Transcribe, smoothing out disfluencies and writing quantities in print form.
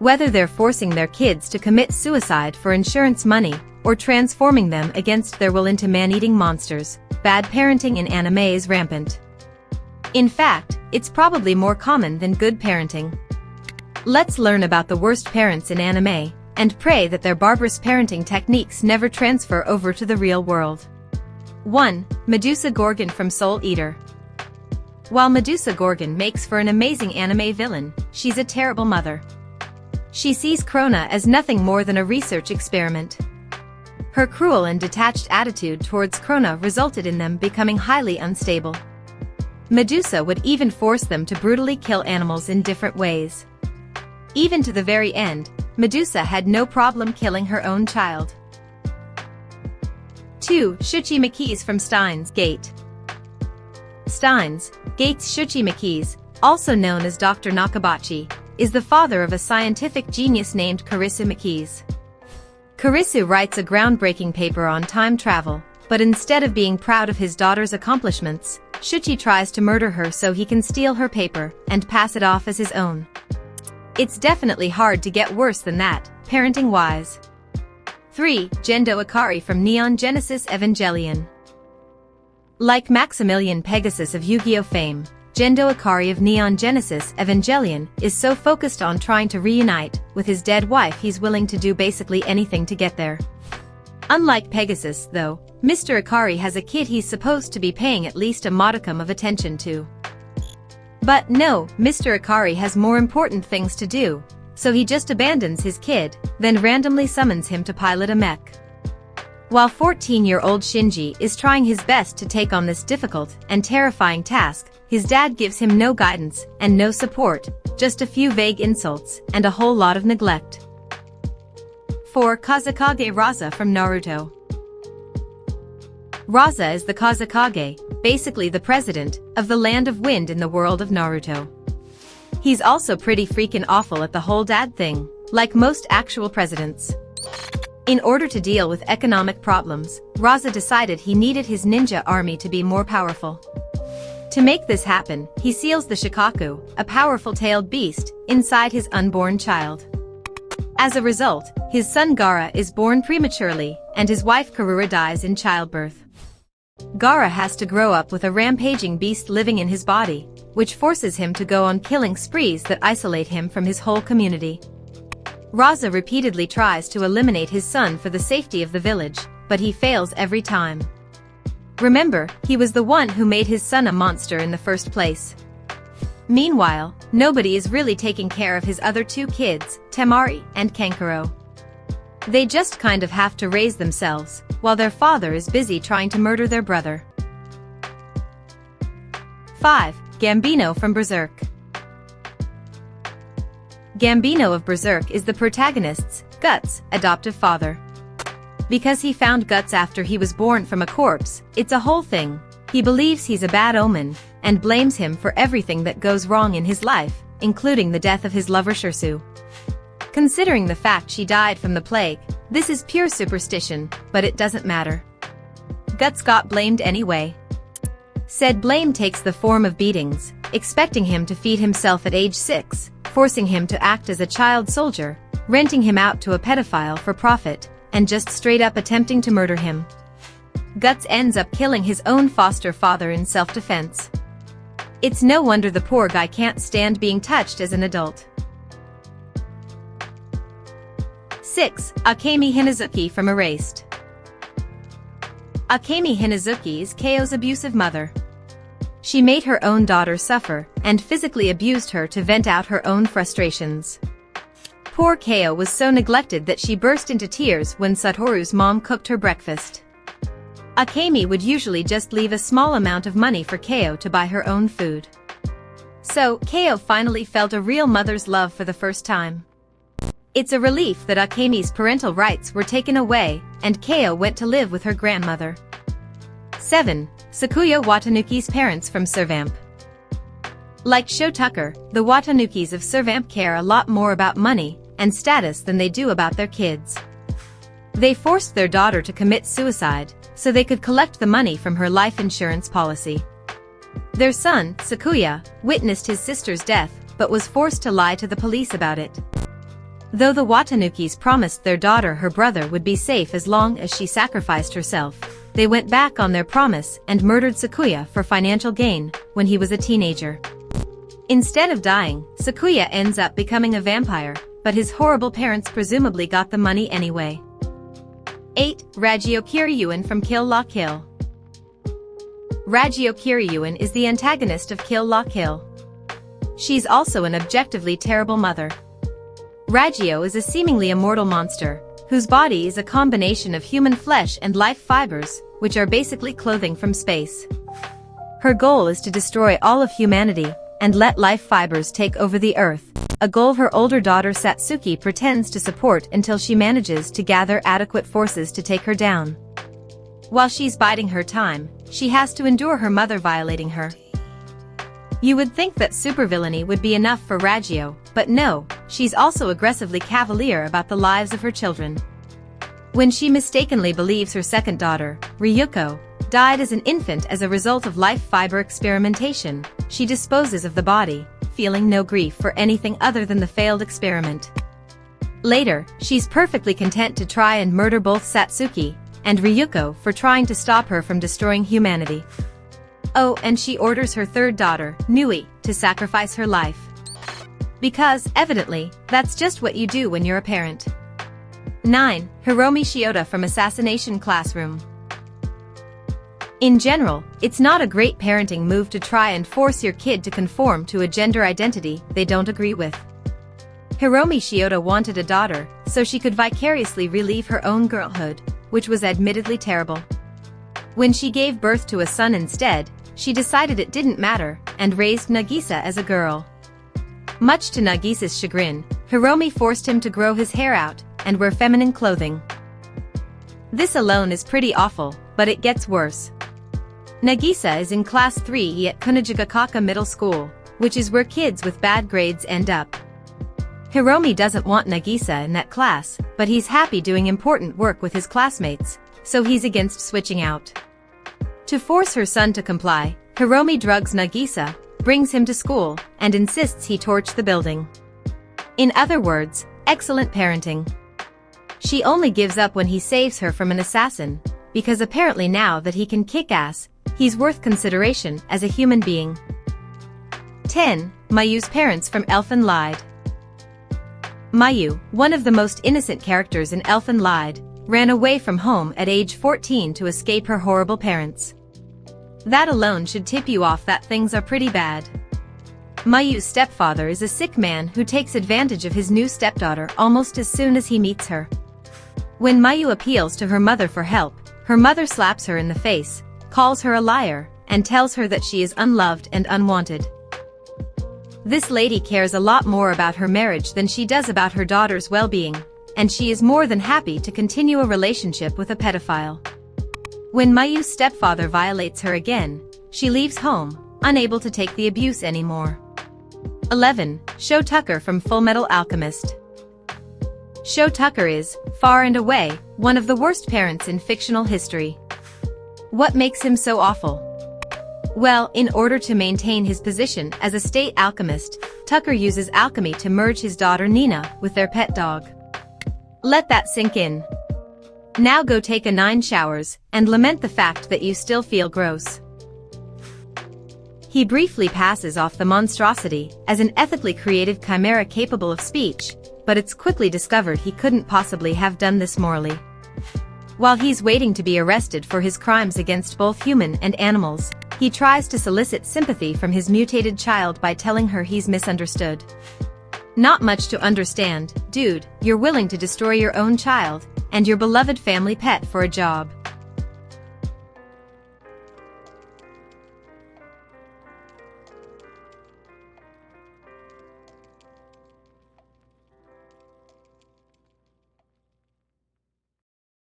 Whether they're forcing their kids to commit suicide for insurance money, or transforming them against their will into man-eating monsters, bad parenting in anime is rampant. In fact, it's probably more common than good parenting. Let's learn about the worst parents in anime, and pray that their barbarous parenting techniques never transfer over to the real world. 1. Medusa Gorgon from Soul Eater. While Medusa Gorgon makes for an amazing anime villain, she's a terrible mother. She sees Krona as nothing more than a research experiment. Her cruel and detached attitude towards Krona resulted in them becoming highly unstable. Medusa would even force them to brutally kill animals in different ways. Even to the very end, Medusa had no problem killing her own child. 2. Shuchi Mckees from Steins Gate. Steins Gate's Shuchi Mckees, also known as Dr. Nakabachi, is the father of a scientific genius named Kurisu Mckees. Kurisu writes a groundbreaking paper on time travel, but instead of being proud of his daughter's accomplishments, Shuchi tries to murder her so he can steal her paper and pass it off as his own. It's definitely hard to get worse than that, parenting-wise. 3. Gendo Ikari from Neon Genesis Evangelion. Like Maximilian Pegasus of Yu-Gi-Oh fame, Gendo Ikari of Neon Genesis Evangelion is so focused on trying to reunite with his dead wife he's willing to do basically anything to get there. Unlike Pegasus, though, Mr. Ikari has a kid he's supposed to be paying at least a modicum of attention to. But no, Mr. Ikari has more important things to do, so he just abandons his kid, then randomly summons him to pilot a mech. While 14-year-old Shinji is trying his best to take on this difficult and terrifying task, his dad gives him no guidance and no support, just a few vague insults and a whole lot of neglect. 4. Kazekage Raza from Naruto. Raza is the Kazekage, basically the president, of the Land of Wind in the world of Naruto. He's also pretty freaking awful at the whole dad thing, like most actual presidents. In order to deal with economic problems, Raza decided he needed his ninja army to be more powerful. To make this happen, he seals the Shikaku, a powerful tailed beast, inside his unborn child. As a result, his son Gaara is born prematurely, and his wife Karura dies in childbirth. Gaara has to grow up with a rampaging beast living in his body, which forces him to go on killing sprees that isolate him from his whole community. Raza repeatedly tries to eliminate his son for the safety of the village, but he fails every time. Remember, he was the one who made his son a monster in the first place. Meanwhile, nobody is really taking care of his other two kids, Temari and Kankuro. They just kind of have to raise themselves, while their father is busy trying to murder their brother. 5. Gambino from Berserk. Gambino of Berserk is the protagonist's, Guts, adoptive father. Because he found Guts after he was born from a corpse, it's a whole thing. He believes he's a bad omen, and blames him for everything that goes wrong in his life, including the death of his lover Shirsu. Considering the fact she died from the plague, this is pure superstition, but it doesn't matter. Guts got blamed anyway. Said blame takes the form of beatings, expecting him to feed himself at age 6, forcing him to act as a child soldier, renting him out to a pedophile for profit, and just straight up attempting to murder him. Guts ends up killing his own foster father in self-defense. It's no wonder the poor guy can't stand being touched as an adult. 6. Akami Hinozuki from Erased. Akami Hinozuki is Keio's abusive mother. She made her own daughter suffer, and physically abused her to vent out her own frustrations. Poor Keio was so neglected that she burst into tears when Satoru's mom cooked her breakfast. Akami would usually just leave a small amount of money for Keio to buy her own food. So, Keio finally felt a real mother's love for the first time. It's a relief that Akami's parental rights were taken away, and Keio went to live with her grandmother. 7. Sakuya Watanuki's parents from Servamp. Like Sho Tucker, the Watanukis of Servamp care a lot more about money and status than they do about their kids. They forced their daughter to commit suicide, so they could collect the money from her life insurance policy. Their son, Sakuya, witnessed his sister's death, but was forced to lie to the police about it. Though the Watanukis promised their daughter her brother would be safe as long as she sacrificed herself, they went back on their promise and murdered Sakuya for financial gain when he was a teenager. Instead of dying, Sakuya ends up becoming a vampire, but his horrible parents presumably got the money anyway. 8. Raggio Kiriyuan from Kill la Kill. Raggio Kiriyuan is the antagonist of Kill la Kill. She's also an objectively terrible mother. Raggio is a seemingly immortal monster, whose body is a combination of human flesh and life fibers, which are basically clothing from space. Her goal is to destroy all of humanity, and let life fibers take over the earth, a goal her older daughter Satsuki pretends to support until she manages to gather adequate forces to take her down. While she's biding her time, she has to endure her mother violating her. You would think that supervillainy would be enough for Raggio, but no, she's also aggressively cavalier about the lives of her children. When she mistakenly believes her second daughter, Ryuko, died as an infant as a result of life fiber experimentation, she disposes of the body, feeling no grief for anything other than the failed experiment. Later, she's perfectly content to try and murder both Satsuki and Ryuko for trying to stop her from destroying humanity. Oh, and she orders her third daughter, Nui, to sacrifice her life. Because, evidently, that's just what you do when you're a parent. 9. Hiromi Shiota from Assassination Classroom. In general, it's not a great parenting move to try and force your kid to conform to a gender identity they don't agree with. Hiromi Shiota wanted a daughter, so she could vicariously relive her own girlhood, which was admittedly terrible. When she gave birth to a son instead, she decided it didn't matter, and raised Nagisa as a girl. Much to Nagisa's chagrin, Hiromi forced him to grow his hair out, and wear feminine clothing. This alone is pretty awful, but it gets worse. Nagisa is in class 3 at Kunijigakaka Middle School, which is where kids with bad grades end up. Hiromi doesn't want Nagisa in that class, but he's happy doing important work with his classmates, so he's against switching out. To force her son to comply, Hiromi drugs Nagisa, brings him to school, and insists he torch the building. In other words, excellent parenting. She only gives up when he saves her from an assassin, because apparently now that he can kick ass, he's worth consideration as a human being. 10. Mayu's parents from Elfen Lied. Mayu, one of the most innocent characters in Elfen Lied, ran away from home at age 14 to escape her horrible parents. That alone should tip you off that things are pretty bad. Mayu's stepfather is a sick man who takes advantage of his new stepdaughter almost as soon as he meets her. When Mayu appeals to her mother for help, her mother slaps her in the face, calls her a liar, and tells her that she is unloved and unwanted. This lady cares a lot more about her marriage than she does about her daughter's well-being, and she is more than happy to continue a relationship with a pedophile. When Mayu's stepfather violates her again, she leaves home, unable to take the abuse anymore. 11. Sho Tucker from Fullmetal Alchemist. Sho Tucker is, far and away, one of the worst parents in fictional history. What makes him so awful? Well, in order to maintain his position as a state alchemist, Tucker uses alchemy to merge his daughter Nina with their pet dog. Let that sink in. Now go take a 9 showers, and lament the fact that you still feel gross. He briefly passes off the monstrosity as an ethically created chimera capable of speech, but it's quickly discovered he couldn't possibly have done this morally. While he's waiting to be arrested for his crimes against both human and animals, he tries to solicit sympathy from his mutated child by telling her he's misunderstood. Not much to understand, dude. You're willing to destroy your own child and your beloved family pet for a job.